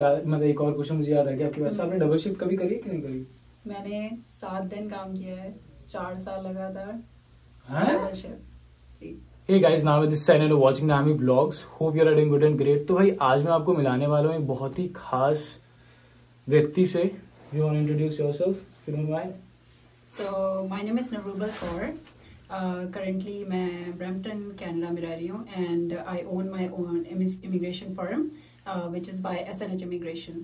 मतलब एक और क्वेश्चन मुझे याद आ गया आपकी बात से, आपने डबल शिफ्ट कभी करी है कि नहीं करी? मैंने 7 दिन काम किया है, 4 साल लगातार हाँ? Double shift ji. Hey guys, now with this sign and watching Nami vlogs. Hope you are doing good and great. तो भाई आज मैं आपको मिलाने वाला हूँ एक बहुत ही खास व्यक्ति से. You want to introduce yourself, if you don't mind? So my name is Navrubal Kaur. Currently मैं ब्रैम्पटन कनाडा में रह रही हूँ and I own my own immigration firm which is by SNH Immigration.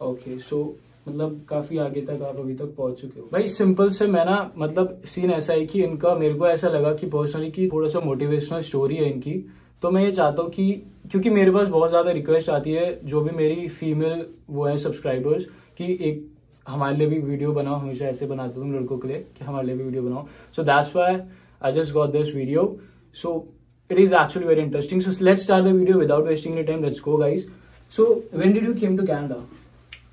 Okay, so मतलब काफी आगे तक आप अभी तक पहुंच चुके हो. भाई सिंपल से मैं ना मतलब सीन ऐसा है कि इनका मेरे को ऐसा लगा कि पर्सनली कि थोड़ा सा मोटिवेशनल स्टोरी है इनकी. तो मैं ये चाहता हूँ कि क्योंकि मेरे पास बहुत ज्यादा रिक्वेस्ट आती है जो भी मेरी फीमेल वो है सब्सक्राइबर्स कि एक हमारे लिए भी वीडियो बनाओ. हमेशा ऐसे बनाते तुम लड़कों के लिए कि हमारे लिए भी वीडियो बनाओ. So that's why I just got this video. So it is actually very interesting. So let's start the video without wasting any time. Let's go, guys. So when did you came to Canada?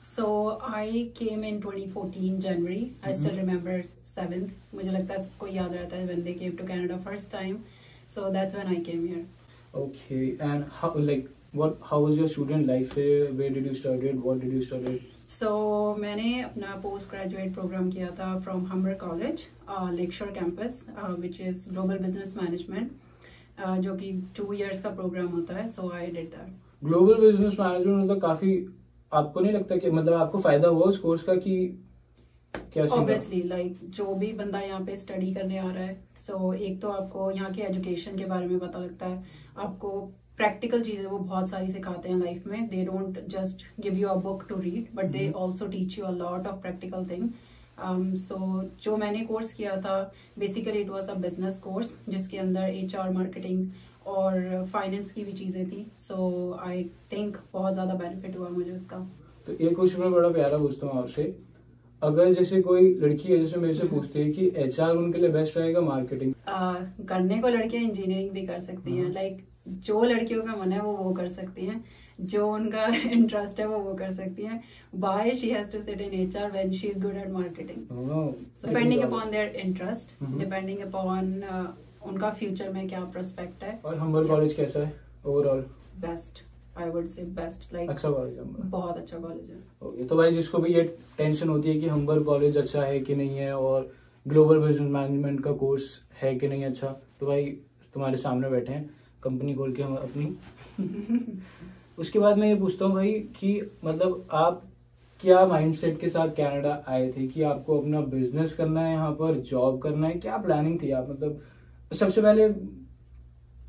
So I came in 2014 January. I still remember 7th. मुझे लगता है सबको याद रहता है when they came to Canada first time. So that's when I came here. Okay, and how was your student life here? Where did you studied? What did you study? So मैंने अपना post graduate programme किया था from Humber college Lakeshore campus which is global business management जो कि 2 years का programme होता है. So I did that. Global business management मतलब काफी आपको नहीं लगता कि मतलब आपको फायदा हुआ उस कोर्स का कि क्या? ऑब्वियसली लाइक जो भी बंदा यहाँ पे स्टडी करने आ रहा है सो एक तो आपको यहाँ के एजुकेशन के बारे में पता लगता है. आपको प्रैक्टिकल चीजें वो बहुत सारी सिखाते हैं लाइफ में. They don't just give you a book to read but they also teach you a lot of practical thing. So जो मैंने कोर्स किया था basically it was a business course जिसके अंदर HR मार्केटिंग और फाइनेंस की भी चीजें थी. सो आई थिंक बहुत ज्यादा बेनिफिट हुआ मुझे उसका. तो एक क्वेश्चन मैं बड़ा प्यारा पूछता हूँ आपसे. अगर जैसे कोई लड़की है जैसे मेरे से पूछती है कि HR उनके लिए बेस्ट रहेगा मार्केटिंग? करने को लड़कियां इंजीनियरिंग भी कर सकती हैं. लाइक जो लड़कियों का मन है वो कर सकती हैं. जो उनका इंटरेस्ट है वो कर सकती हैं. Why she has to sit in HR when she is good at marketing? So depending upon their interest, depending upon उनका फ्यूचर में क्या प्रोस्पेक्ट है. और हम्बल कॉलेज कैसा है ओवरऑल? बेस्ट, आई वुड से बेस्ट. लाइक अच्छा कॉलेज है, बहुत अच्छा कॉलेज है. ओके, तो भाई जिसको भी ये टेंशन होती है कि हम्बल कॉलेज अच्छा है कि नहीं है और ग्लोबल बिजनेस मैनेजमेंट का कोर्स है कि नहीं अच्छा, तो भाई तुम्हारे सामने बैठे हैं कंपनी खोल के हम अपनी. उसके बाद मैं ये पूछता हूँ भाई कि मतलब आप क्या माइंडसेट के साथ कनाडा आए थे कि आपको अपना बिजनेस करना है यहाँ पर, जॉब करना है, क्या प्लानिंग थी? आप मतलब सबसे पहले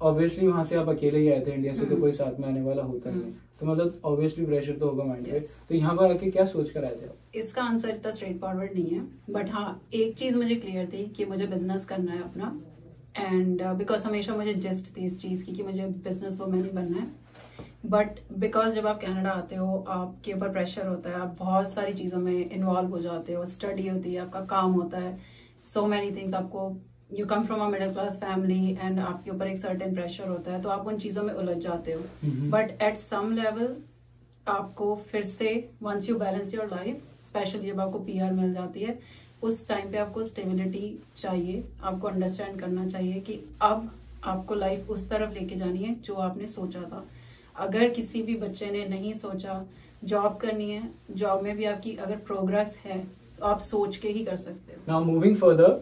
ऑब्वियसली वहां से आप अकेले ही आए थे इंडिया से, तो कोई साथ में आने वाला होता नहीं है, तो मतलब ऑब्वियसली प्रेशर तो होगा माइंड पे. तो यहाँ पर आके क्या सोच कर आए थे आप? इसका आंसर इतना स्ट्रेट फॉरवर्ड नहीं है बट हाँ एक चीज मुझे क्लियर थी कि मुझे बिजनेस करना है अपना. एंड बिकॉज हमेशा मुझे जस्ट थी इस चीज की कि मुझे बिजनेस वुमन ही बनना है. बट बिकॉज जब आप कनाडा आते हो आपके ऊपर प्रेशर होता है, आप बहुत सारी चीजों में इन्वॉल्व हो जाते हो. स्टडी होती है, आपका काम होता है, सो मैनी थिंग्स. आपको you come from a middle class family and आपके ऊपर एक सर्टेन प्रेशर होता है तो आप उन चीजों में उलझ जाते हो. बट एट सम लेवल आपको फिर से once you balance your life, especially जब आपको PR मिल जाती है उस टाइम पे आपको स्टेबिलिटी चाहिए. आपको अंडरस्टैंड करना चाहिए कि अब आपको लाइफ उस तरफ लेके जानी है जो आपने सोचा था. अगर किसी भी बच्चे ने नहीं सोचा जॉब करनी है, जॉब में भी आपकी अगर प्रोग्रेस है तो आप सोच के ही कर सकते हो. नाउ मूविंग फर्दर,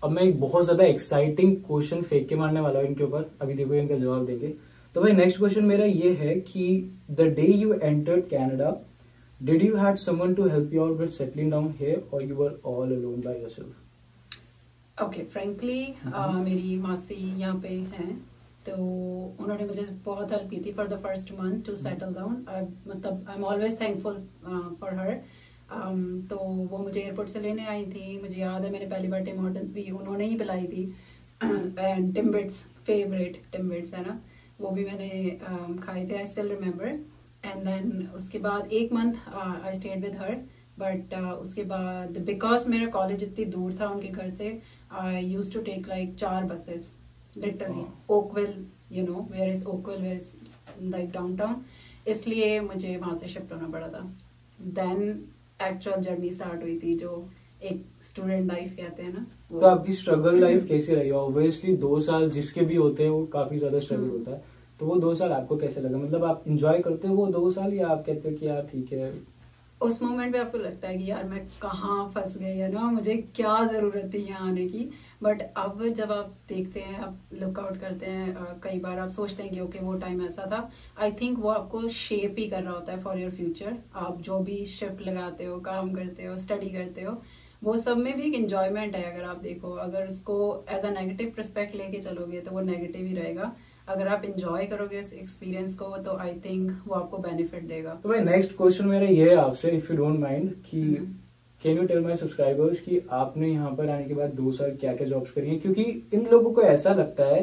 अब मैं एक बहुत ज्यादा एक्साइटिंग क्वेश्चन फेंक के मारने वाला हूँ इनके ऊपर. अभी देखो इनका जवाब देंगे. तो भाई नेक्स्ट क्वेश्चन मेरा ये है कि the day you entered Canada, did you had someone to help you out with settling down here और you were all alone by yourself? Okay, frankly मेरी मासी यहाँ पे हैं तो उन्होंने मुझे बहुत हेल्प की थी for the first month to settle down. मतलब I am always thankful for her. तो वो मुझे एयरपोर्ट से लेने आई थी. मुझे याद है मैंने पहली बार टिम हॉर्टन्स भी उन्होंने ही पिलाई थी. एंड टिम्बिट्स, फेवरेट टिम्बिट्स है ना, वो भी मैंने खाए थे. I still remember. And then उसके बाद 1 month I stayed with her. But उसके बाद बिकॉज मेरा कॉलेज इतनी दूर था उनके घर से, I use to take like 4 buses literally. Oakville, you know where is Oakville, where is like downtown, इसलिए मुझे वहां से शिफ्ट होना पड़ा था. देन एक्चुअल जर्नी स्टार्ट हुई थी जो एक स्टूडेंट लाइफ कहते हैं ना. तो आपकी स्ट्रगल लाइफ कैसी रही? ऑब्वियसली 2 साल जिसके भी होते हैं वो काफी ज्यादा स्ट्रगल होता है. तो वो 2 साल आपको कैसे लगा? मतलब आप इंजॉय करते हो वो 2 साल, या आप कहते हो कि यार ठीक है? उस मोमेंट पे आपको लगता है कि यार मैं कहाँ फंस गई है ना, मुझे क्या जरूरत थी यहाँ आने की। बट अब जब आप देखते हैं, आप लुकआउट करते हैं, कई बार आप सोचते हैं कि ओके वो टाइम ऐसा था। आई थिंक वो आपको शेप ही कर रहा होता है फॉर योर फ्यूचर। आप जो भी शिफ्ट लगाते हो, काम करते हो, स्टडी करते हो, वो सब में भी एक एंजॉयमेंट है। अगर आप देखो, अगर उसको एज अ नेगेटिव परस्पेक्ट लेके चलोगे तो वो नेगेटिव ही रहेगा। अगर आप इंजॉय करोगे इस एक्सपीरियंस को तो आई थिंक वो आपको बेनिफिट देगा। तो भाई नेक्स्ट क्वेश्चन मेरा ये है आपसे, इफ यू डोंट माइंड, कि can you tell my subscribers कि आपने यहाँ पर आने के बाद 2 साल क्या क्या जॉब्स करी हैं? क्योंकि इन लोगों को ऐसा लगता है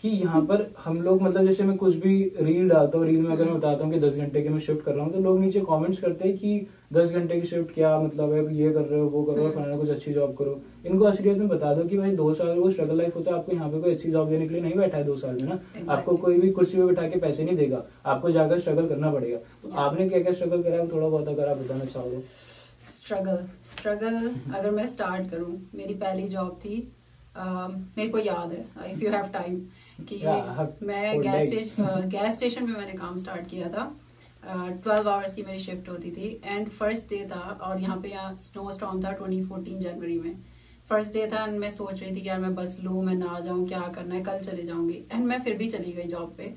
कि यहाँ पर हम लोग, मतलब जैसे मैं कुछ भी रील डालता हूँ, रील में अगर मैं बताता हूँ कि 10 घंटे की मैं शिफ्ट कर रहा हूँ, तो लोग नीचे कमेंट्स करते हैं कि 10 घंटे की शिफ्ट क्या मतलब है, ये कर रहे हो, वो करो, फलाना कुछ अच्छी जॉब करो। इनको असलियत में बता दो कि भाई 2 साल वो स्ट्रगल लाइफ होता है। आपको यहाँ पे कोई अच्छी जॉब देने के लिए नहीं बैठा है 2 साल में ना। आपको कोई भी कुर्सी पे बैठा के पैसे नहीं देगा, आपको जाकर स्ट्रगल करना पड़ेगा। तो आपने क्या क्या स्ट्रगल करा है, थोड़ा बहुत अगर आप बताना चाहोगे? स्ट्रगल अगर मैं स्टार्ट करूं, मेरी पहली जॉब थी, मेरे को याद है, इफ यू हैव टाइम, कि मैं गैस स्टेशन में मैंने काम स्टार्ट किया था। 12 आवर्स की मेरी शिफ्ट होती थी एंड फर्स्ट डे था, और यहाँ पे स्नो स्टॉर्म था 2014 जनवरी में। फर्स्ट डे था एंड मैं सोच रही थी कि यार मैं बस लूँ, मैं ना जाऊँ, क्या करना है, कल चले जाऊंगी। एंड मैं फिर भी चली गई जॉब पे।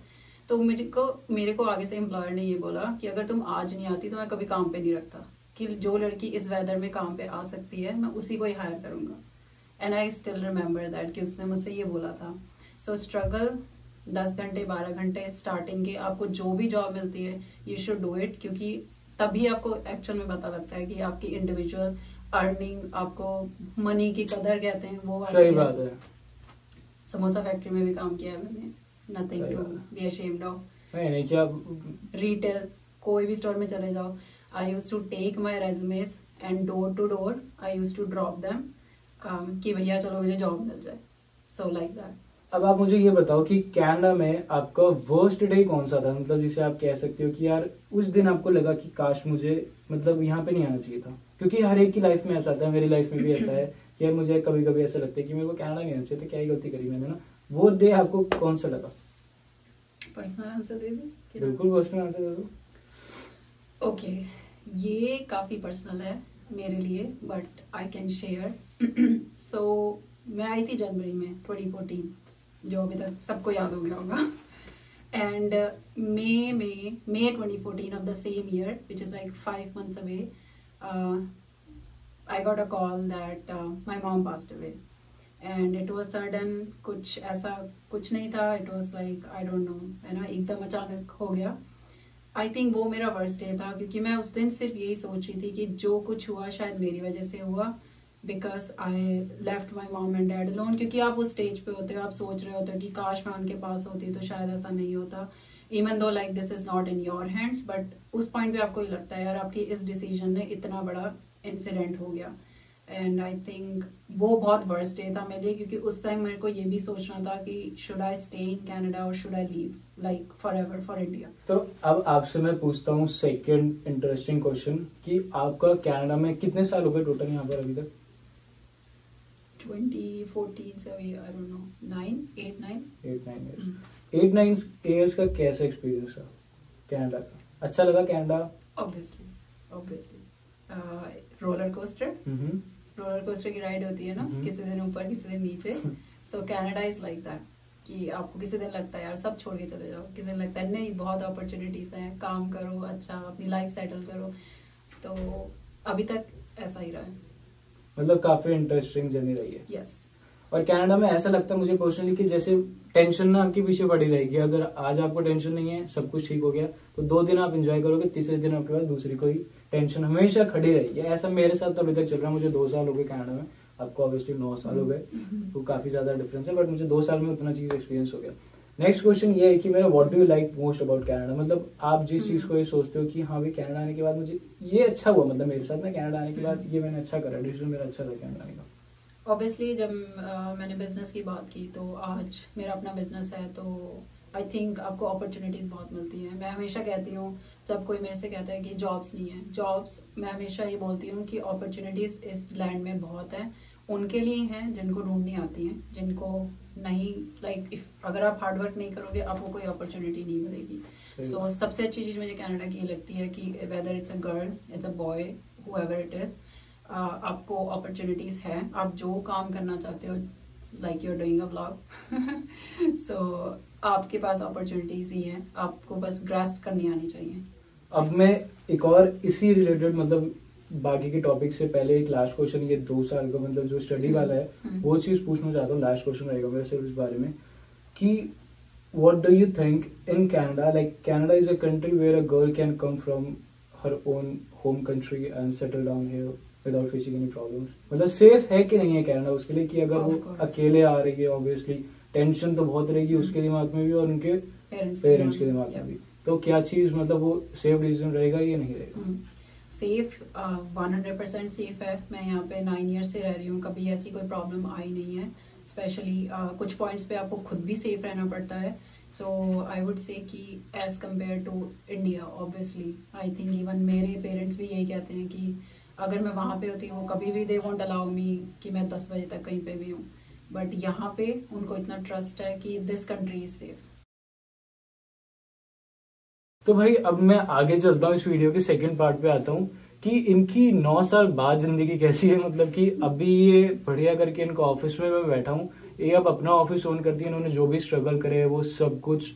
तो मेरे को आगे से एम्प्लॉयर ने ये बोला कि अगर तुम आज नहीं आती तो मैं कभी काम पे नहीं रखता, कि जो लड़की इस वेदर में काम पे आ सकती है मैं उसी को ही हायर करूंगा। And I still remember that कि उसने मुझसे ये बोला था। सो स्ट्रगल 10 घंटे 12 घंटे स्टार्टिंग के, आपको जो भी जॉब मिलती है यू शुड डू इट, क्योंकि तभी आपको एक्चुअल में पता लगता है कि आपकी इंडिविजुअल अर्निंग, आपको मनी की कदर कहते हैं वो। सही बात है। समोसा फैक्ट्री में भी काम किया है मैंने, nothing to be ashamed of. नहीं क्या, रिटेल कोई भी स्टोर में चले जाओ, I used to take my resumes and door to door I used to drop them कि भैया चलो मुझे जॉब मिल जाए। So like that. अब आप मुझे ये बताओ कि कनाडा में आपका वर्स्ट डे कौन सा था, मतलब जिसे आप कह सकते हो कि यार उस दिन आपको लगा कि काश मुझे मतलब यहाँ पे नहीं आना चाहिए था? क्योंकि हर एक की लाइफ में ऐसा था, मेरी लाइफ में भी ऐसा है कि यार मुझे कभी कभी ऐसा लगता है कि मेरे को कनाडा नहीं आना चाहिए था, क्या ही गलती करी मैंने ना। वो डे आपको कौन सा लगा? पर्सनल आंसर दे दूं? बिल्कुल पर्सनल आंसर दे दो। ओके, ये काफी पर्सनल है मेरे लिए बट आई कैन शेयर। सो मैं आई थी जनवरी में 2014, जो अभी तक सबको याद हो गया होगा। And May 2014 of the same year, which is like 5 months away, I got a call that my mom passed away. And it was sudden, कुछ ऐसा कुछ नहीं था, it was like I don't know, है ना, एकदम अचानक हो गया। आई थिंक वो मेरा वर्स्ट डे था, क्योंकि मैं उस दिन सिर्फ यही सोच रही थी कि जो कुछ हुआ शायद मेरी वजह से हुआ, because I left my mom and dad alone. क्योंकि आप उस स्टेज पे होते हो, आप सोच रहे होते हो कि काश मैं उनके पास होती तो शायद ऐसा नहीं होता, even though like this is not in your hands. But उस पॉइंट पे आपको ये लगता है यार आपकी इस डिसीजन ने इतना बड़ा इंसिडेंट हो गया। एंड आई थिंक वो बहुत वर्स्ट डे था मेरे लिए, क्योंकि उस टाइम मेरे को ये भी सोचना था कि should I stay in Canada और should I leave like forever for India. तो अब आपसे मैं पूछता हूँ सेकंड इंटरेस्टिंग क्वेश्चन कि आपका कनाडा में कितने साल हो गए टोटल यहाँ पर अभी तक? 2014 से अभी आई डोंट नो 8-9 इयर्स का कैसा एक्सपीरियंस था कनाडा का? अच्छा लगा कनाडा? ऑब्वियसली रोलर कोस्टर की राइड होती है ना, किसी दिन ऊपर किसी दिन नीचे। सो कनाडा इज लाइक दैट कि आपको किसी दिन लगता है यार सब छोड़ के चले जाओ, किसी दिन लगता है नहीं बहुत अपॉर्चुनिटीज हैं, काम करो, अच्छा अपनी लाइफ सेटल करो। तो अभी तक ऐसा ही रहा है, मतलब काफी इंटरेस्टिंग जर्नी रही है। यस। और कनाडा में ऐसा लगता है मुझे पर्सनली कि जैसे टेंशन ना आपके पीछे पड़ी रहेगी। अगर आज आपको टेंशन नहीं है, सब कुछ ठीक हो गया, तो 2 दिन आप एंजॉय करोगे, तीसरे दिन आपके पास दूसरी कोई टेंशन हमेशा खड़ी रहेगी। ऐसा मेरे साथ तो अभी तक चल रहा है। मुझे 2 साल हो गए कनाडा में, आपको ऑब्वियसली 9 साल हो गए, तो काफी ज्यादा डिफरेंस है, बट मुझे 2 साल में उतना चीज एक्सपीरियंस हो गया। नेक्स्ट क्वेश्चन ये है कि मेरा what do you like most about Canada? मतलब आप जिस चीज को ये सोचते हो कि हाँ भाई कनाडा आने के बाद मुझे ये अच्छा हुआ, मतलब मेरे साथ ना कनाडा आने के बाद ये मैंने अच्छा करा, डिसीजन मेरा अच्छा था कनाडा आने का। ऑब्वियसली जब मैंने बिजनेस की बात की, तो आज मेरा अपना बिजनेस है, तो आई थिंक आपको अपॉर्चुनिटीज बहुत मिलती हैं। मैं हमेशा कहती हूँ, जब कोई मेरे से कहता है कि जॉब्स नहीं है, जॉब्स, मैं हमेशा ये बोलती हूँ कि अपॉर्चुनिटीज इस लैंड में बहुत है। उनके लिए हैं जिनको ढूंढनी आती हैं, जिनको नहीं, लाइक अगर आप हार्ड वर्क नहीं करोगे आपको कोई अपॉर्चुनिटी नहीं मिलेगी। सो सबसे अच्छी चीज मुझे कनाडा की लगती है कि whether it's a girl, it's a boy, however it is, आपको अपॉर्चुनिटीज है, आप जो काम करना चाहते हो, like you are doing a vlog, so आपके पास अपॉर्चुनिटीज ही हैं, आपको बस ग्रास्प करनी आनी चाहिए। अब मैं एक और इसी रिलेटेड, मतलब बाकी के टॉपिक से पहले एक लास्ट क्वेश्चन, ये 2 साल का मतलब जो स्टडी वाला है वो चीज पूछना चाहता हूँ। लास्ट क्वेश्चन रहेगा मेरा सिर्फ इस बारे में कि what do you think in Canada, like Canada is a country where a girl can come from her own home country and settle down here without facing any problems, मतलब safe है कि नहीं है कनाडा उसके लिए, कि अगर वो अकेले आ रही है ऑब्वियसली टेंशन तो बहुत रहेगी उसके दिमाग में भी और उनके पेरेंट्स के दिमाग में भी, तो क्या चीज मतलब वो सेफ डिसीजन रहेगा या नहीं रहेगा? सेफ 100% सेफ है। मैं यहाँ पे 9 ईयर्स से रह रही हूँ, कभी ऐसी कोई प्रॉब्लम आई नहीं है। स्पेशली कुछ पॉइंट्स पे आपको खुद भी सेफ रहना पड़ता है। सो आई वुड से कि as compared to India, obviously I think even मेरे पेरेंट्स भी यही कहते हैं कि अगर मैं वहाँ पे होती वो कभी भी दे वोंट अलाउ मी कि मैं 10 बजे तक कहीं पे भी हूँ, बट यहाँ पे उनको इतना ट्रस्ट है कि दिस कंट्री इज सेफ। तो भाई अब मैं आगे चलता हूँ, इस वीडियो के सेकंड पार्ट पे आता हूँ कि इनकी 9 साल बाद जिंदगी कैसी है। मतलब कि अभी ये बढ़िया करके इनका ऑफिस में मैं बैठा हूँ, ये अब अपना ऑफिस ओन करती है, इन्होंने जो भी स्ट्रगल करे वो सब कुछ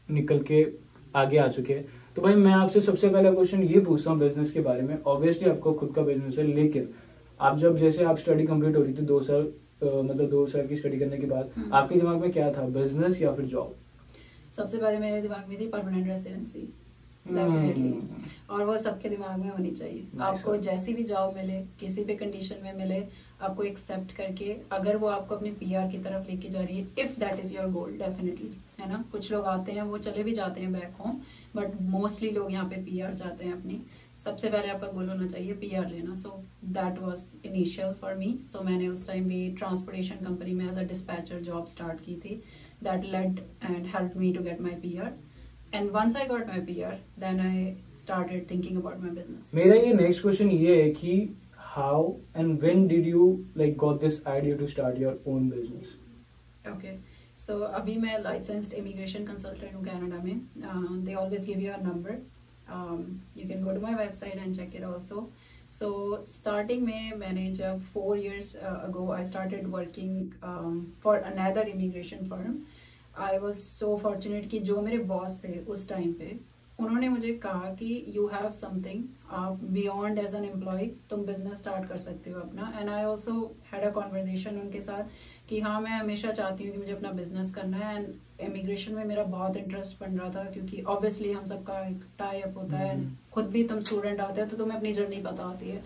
निकल के आगे आ चुके हैं। तो भाई मैं आपसे सबसे पहला क्वेश्चन ये पूछता हूँ बिजनेस के बारे में। ऑब्वियसली आपको खुद का बिजनेस है, लेकिन आप जब जैसे आप स्टडी कंप्लीट हो रही थी 2 साल, मतलब 2 साल की स्टडी करने के बाद आपके दिमाग में क्या था, बिजनेस या फिर जॉब? सबसे पहले मेरे दिमाग में थी परमानेंट रेसिडेंसी, डेफिनेटली, और वो सबके दिमाग में होनी चाहिए। आपको जैसी भी जॉब मिले, किसी भी कंडीशन में मिले, आपको एक्सेप्ट करके अगर वो आपको अपने पीआर की तरफ लेके जा रही है, if that is your goal, definitely, है ना। कुछ लोग आते हैं वो चले भी जाते हैं बैक होम, बट मोस्टली लोग यहाँ पे पीआर जाते हैं अपनी। सबसे पहले आपका गोल होना चाहिए पीआर लेना। So that was initial for me. So मैंने उस टाइम भी ट्रांसपोर्टेशन कंपनी में as a dispatcher job start की थी। That led and helped me to get my PR. And once I got my PR, then I started thinking about my business. मेरा ये next question ये है कि how and when did you like got this idea to start your own business? Okay, so अभी मैं licensed immigration consultant हूँ Canada में. They always give you a number. You can go to my website and check it also. So starting में मैंने जब 4 years ago I started working for another immigration firm. I was so fortunate कि जो मेरे boss थे उस time पे, उन्होंने मुझे कहा कि यू हैव समथिंग, आप बियॉन्ड एज एन एम्प्लॉय तुम बिजनेस स्टार्ट कर सकते हो अपना। And I also had a conversation उनके साथ कि हाँ मैं हमेशा चाहती हूँ कि मुझे अपना बिजनेस करना है। एंड इमिग्रेशन में मेरा बहुत इंटरेस्ट बन रहा था क्योंकि ऑब्वियसली हम सबका एक टाई अप होता है, खुद भी तुम स्टूडेंट आते हो तो तुम्हें अपनी जर्नी पता होती है।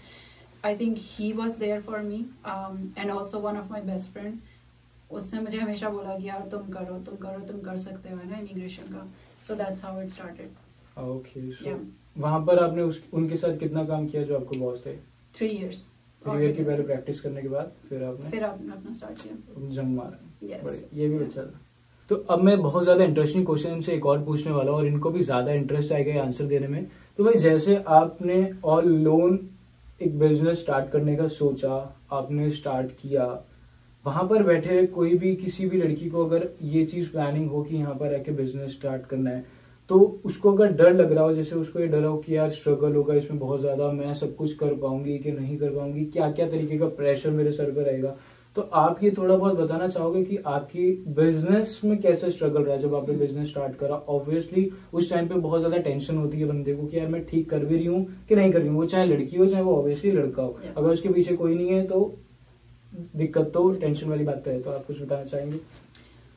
I think he was there for me and also one of my best friend. उसने मुझे हमेशा बोला कि यार तुम करो तुम कर सकते हो, है ना, इमिग्रेशन का। So that's how it started. Okay, so वहां पर आपने उनके साथ कितना काम किया जो आपको बॉस थे? 3 years। 3 year की पहले प्रैक्टिस करने के बाद फिर आपने अपना स्टार्ट किया, जंग मारा। Yes. ये भी अच्छा था। तो अब मैं बहुत ज्यादा इंटरेस्टिंग क्वेश्चन इनसे एक और पूछने वाला हूँ और इनको भी ज्यादा इंटरेस्ट आएगा आंसर देने में। तो भाई जैसे आपने ऑल लोन एक बिजनेस स्टार्ट करने का सोचा, आपने स्टार्ट किया, वहां पर बैठे कोई भी किसी भी लड़की को अगर ये चीज प्लानिंग हो कि यहाँ पर आके बिजनेस स्टार्ट करना है, तो उसको अगर डर लग रहा हो, जैसे उसको ये डर हो कि यार स्ट्रगल होगा इसमें बहुत ज्यादा, मैं सब कुछ कर पाऊंगी कि नहीं कर पाऊंगी, क्या क्या तरीके का प्रेशर मेरे सर पर रहेगा, तो आप ये थोड़ा बहुत बताना चाहोगे कि आपकी बिजनेस में कैसे स्ट्रगल रहा जब आपने बिजनेस स्टार्ट करा? ऑब्वियसली उस टाइम पे बहुत ज्यादा टेंशन होती है बंदे को कि यार मैं ठीक कर भी रही हूँ कि नहीं कर रही हूँ, वो चाहे लड़की हो चाहे वो ऑब्वियसली लड़का हो। अगर उसके पीछे कोई नहीं है तो दिक्कत तो टेंशन वाली बात तो है। तो आप कुछ बताना चाहेंगे?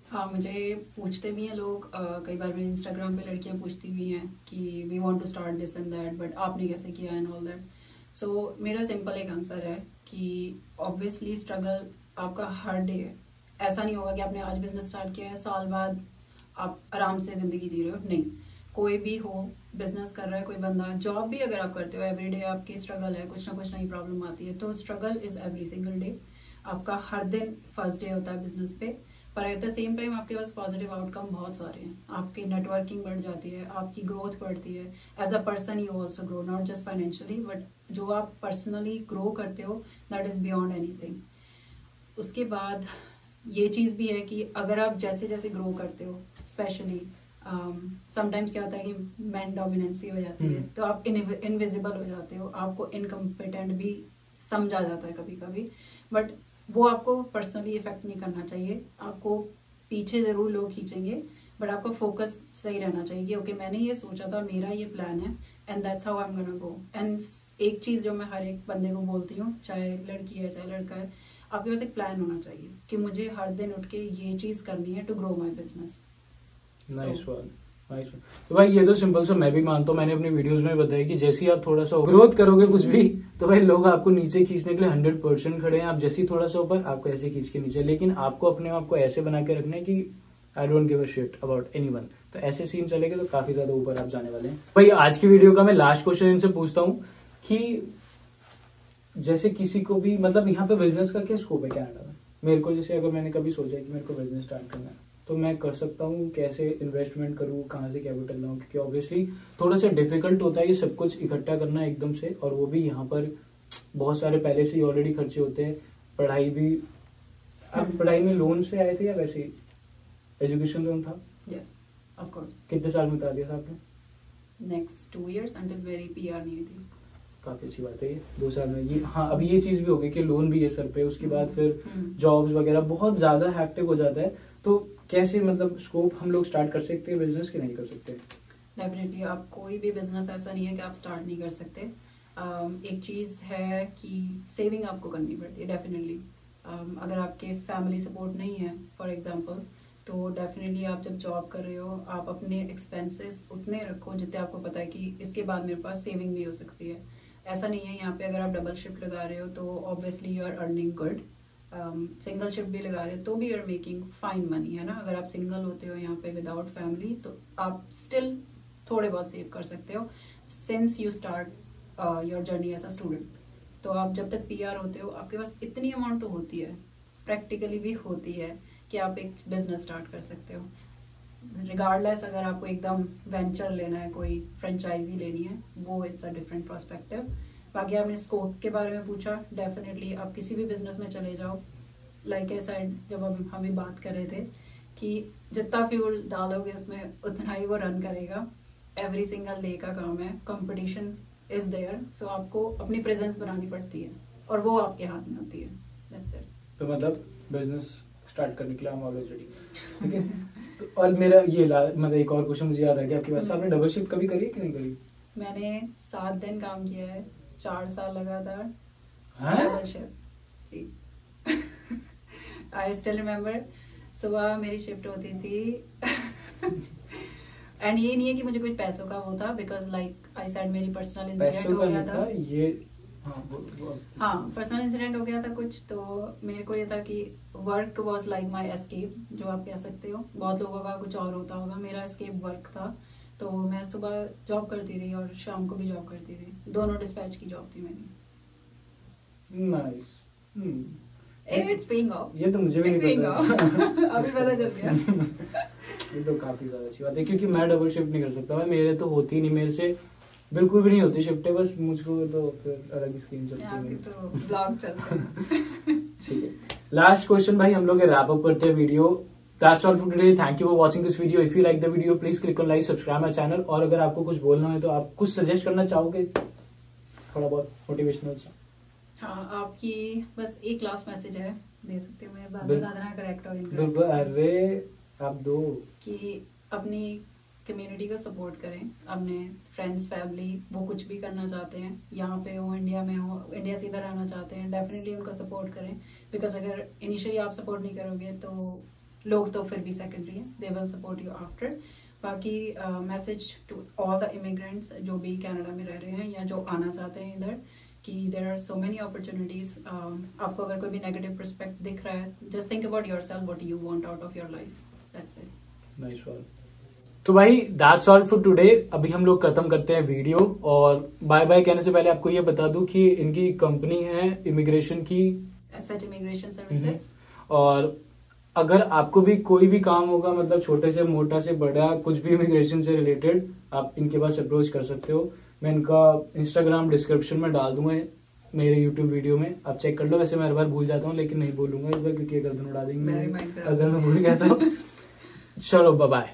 हाँ, मुझे पूछते भी हैं लोग, कई बार मेरे इंस्टाग्राम पे लड़कियां पूछती भी हैं कि we want to start this and that, but आपने कैसे किया एंड ऑल दैट। सो मेरा सिंपल एक आंसर है कि ऑब्वियसली स्ट्रगल आपका हर डे है। ऐसा नहीं होगा कि आपने आज बिजनेस स्टार्ट किया है साल बाद आप आराम से जिंदगी जी रहे हो, नहीं। कोई भी हो, बिजनेस कर रहा है कोई बंदा, जॉब भी अगर आप करते हो, एवरीडे आपकी स्ट्रगल है, कुछ ना कुछ नई प्रॉब्लम आती है, तो struggle is every single day. आपका हर दिन फर्स्ट डे होता है बिजनेस पे, पर एट द सेम टाइम आपके पास पॉजिटिव आउटकम बहुत सारे हैं। आपकी नेटवर्किंग बढ़ जाती है, आपकी ग्रोथ बढ़ती है, as a person you also grow, not just financially, but जो आप पर्सनली ग्रो करते हो दैट इज बियॉन्ड एनीथिंग। उसके बाद ये चीज़ भी है कि अगर आप जैसे जैसे ग्रो करते हो, स्पेशली समटाइम्स क्या होता है कि मैन डोमिनेंसी हो जाती है, तो आप इनविजिबल हो जाते हो, आपको इनकम्पिटेंट भी समझा जाता है कभी कभी, बट वो आपको पर्सनली इफेक्ट नहीं करना चाहिए। आपको पीछे जरूर लोग खींचेंगे, बट आपका फोकस सही रहना चाहिए कि ओके मैंने ये सोचा था, मेरा ये प्लान है, and that's how I am gonna go. And एक चीज जो मैं हर एक बंदे को बोलती हूँ, चाहे लड़की है चाहे लड़का है, आपके पास एक प्लान होना चाहिए कि मुझे हर दिन उठ के ये चीज करनी है to grow my business. Nice one, nice one. तो भाई ये तो सिंपल सा मैं भी मानता हूँ, मैंने अपनी वीडियोस में बताया कि जैसे ही आप थोड़ा सा ग्रोथ करोगे कुछ भी, तो भाई लोग आपको नीचे खींचने के लिए 100% खड़े हैं। आप जैसे ही थोड़ा सा ऊपर, आपको ऐसे खींच के नीचे, लेकिन आपको अपने आप को ऐसे बना के रखना है कि I don't give a shit about anyone. तो ऐसे सीन चलेंगे तो काफी ज्यादा ऊपर आप जाने वाले हैं। भाई आज की वीडियो का मैं लास्ट क्वेश्चन इनसे पूछता हूँ कि जैसे किसी को भी, मतलब यहाँ पे बिजनेस का क्या स्कोप है कनाडा में? मेरे को जैसे अगर मैंने कभी सोचा है कि मेरे को बिजनेस स्टार्ट करना है, तो मैं कर सकता हूँ? कैसे इन्वेस्टमेंट करूँ, कहाँ से कैपिटल लाऊं? क्योंकि ऑब्वियसली थोड़ा सा डिफिकल्ट होता है ये सब कुछ इकट्ठा करना एकदम से, और वो भी यहाँ पर बहुत सारे पहले से ही ऑलरेडी खर्चे होते हैं। पढ़ाई भी, आप पढ़ाई में लोन से आए थे या वैसे ही एजुकेशन लोन था? Yes of course. कितने साल में बता दिया था आपने? नेक्स्ट 2 years अंटिल मेरी PR नहीं हुई थी। काफी अच्छी बात है ये, 2 साल में ये। हाँ, अभी ये चीज भी हो गई कि लोन भी है सर पे, उसके बाद फिर जॉब्स वगैरह बहुत ज्यादा हैक्टिक हो जाता है। तो कैसे, मतलब स्कोप हम लोग स्टार्ट कर सकते हैं बिजनेस की, नहीं कर सकते? डेफिनेटली आप कोई भी बिजनेस ऐसा नहीं है कि आप स्टार्ट नहीं कर सकते। एक चीज है कि सेविंग आपको करनी पड़ती है डेफिनेटली। अगर आपके फैमिली सपोर्ट नहीं है फॉर एग्जांपल, तो डेफिनेटली आप जब जॉब कर रहे हो, आप अपने एक्सपेंसेस उतने रखो जितने आपको पता है कि इसके बाद मेरे पास सेविंग भी हो सकती है। ऐसा नहीं है यहाँ पे अगर आप डबल शिफ्ट लगा रहे हो तो obviously you are earning good. Single shift भी लगा रहे हो तो भी you are making fine money, है ना। अगर आप सिंगल होते हो यहाँ पे विदाउट फैमिली, तो आप स्टिल थोड़े बहुत सेव कर सकते हो since you start your journey as a student. तो आप जब तक PR होते हो, आपके पास इतनी अमाउंट तो होती है, प्रैक्टिकली भी होती है कि आप एक बिजनेस स्टार्ट कर सकते हो। रिगार्डलेस अगर आपको एकदम वेंचर लेना है, कोई फ्रेंचाइजी लेनी है, वो इट्स अ डिफरेंट पर्सपेक्टिव। बाकी आपने स्कोप के बारे में पूछा, डेफिनेटली आप किसी भी बिजनेस में चले जाओ। लाइक आई सेड, जब हम भी बात कर रहे थे कि जितना फ्यूल डालोगे उसमें उतना ही वो रन करेगा। एवरी सिंगल डे का काम है, कंपटीशन इज देयर, सो आपको अपनी प्रेजेंस बनानी पड़ती है और वो आपके हाथ में होती है। That's it. तो मतलब बिजनेस स्टार्ट करने के लिए हम ऑलवेज रेडी, ठीक है। तो और मेरा ये मतलब एक और क्वेश्चन मुझे याद आ गया आपकी बात से, आपने डबल शिफ्ट कभी करी है कि नहीं करी? मैंने 7 दिन काम किया है, 4 साल लगातार डबल शिफ्ट जी। आई स्टिल रिमेम्बर, सुबह मेरी शिफ्ट होती थी एंड ये नहीं है कि मुझे कुछ पैसों का वो था, बिकॉज लाइक आई सेड मेरी पर्सनल इंसिडेंट हो गया था ये। हाँ, पर्सनल इंसिडेंट हो गया था कुछ, तो मेरे को ये था कि work was like my escape, जो आप कह सकते हो। बहुत लोगों का कुछ और होता होगा, मेरा एस्केप वर्क था। तो मैं सुबह जॉब करती थी और शाम को भी जॉब करती थी, दोनों डिस्पैच की जॉब थी मेरी। नाइस। It's paying off. ये तो मुझे भी नहीं पता। अभी पता चल गया। ये तो काफी ज्यादा अच्छी बात है, क्योंकि मैं डबल शिफ्ट नहीं कर सकता भाई, मेरे तो होती नहीं, मेरे से बिल्कुल भी नहीं होती शिफ्टें। बस मुझको तो फिर अलग स्कीम चलती है, तो ब्लॉग चलते हैं। ठीक है। लास्ट क्वेश्चन भाई, हम लोग रैप अप करते हैं video. That's all for today. Thank you for watching this video. If you like the video, please click on like, subscribe my channel. और अगर आपको कुछ बोलना है तो आप कुछ सजेस्ट करना चाहोगे, थोड़ा बहुत मोटिवेशनल सा? हाँ, आपकी बस एक लास्ट मैसेज है, दे सकती हूँ मैं, बता देना करेक्ट हो इनकरेक्ट। बिल्कुल, अरे आप दो। कि अपनी कम्युनिटी को सपोर्ट करें, अपने फ्रेंड्स फैमिली, वो कुछ भी करना चाहते हैं, यहाँ पे हो, इंडिया में हो, इंडिया से इधर आना चाहते हैं, डेफिनेटली उनको सपोर्ट करें। बिकॉज अगर इनिशियली आप सपोर्ट नहीं करोगे तो लोग तो फिर भी सेकेंडरी है, they will support you after. बाकी message to all the immigrants जो भी कनाडा में रह रहे हैं या जो आना चाहते हैं इधर, कि there are so many opportunities. आपको अगर कोई भी नेगेटिव पर्सपेक्ट दिख रहा है, just think about yourself, what you want out of your life, that's it. Nice one. तो भाई दैट्स ऑल फॉर टुडे। अभी हम लोग खत्म करते हैं वीडियो, और बाय बाय कहने से पहले आपको ये बता दूं कि इनकी कंपनी है इमिग्रेशन की, सच इमिग्रेशन सर्विसेज। और अगर आपको भी कोई भी काम होगा, मतलब छोटे से मोटा से बड़ा, कुछ भी इमिग्रेशन से रिलेटेड, आप इनके पास अप्रोच कर सकते हो। मैं इनका इंस्टाग्राम डिस्क्रिप्शन में डाल दूंगा, मेरे यूट्यूब वीडियो में, आप चेक कर लो। वैसे मैं हर बार भूल जाता हूँ लेकिन नहीं बोलूंगा इस बार, क्योंकि गर्दन उड़ा देंगे मैं remind करा अगर मैं भूल गया तो। चलो बाय बाय।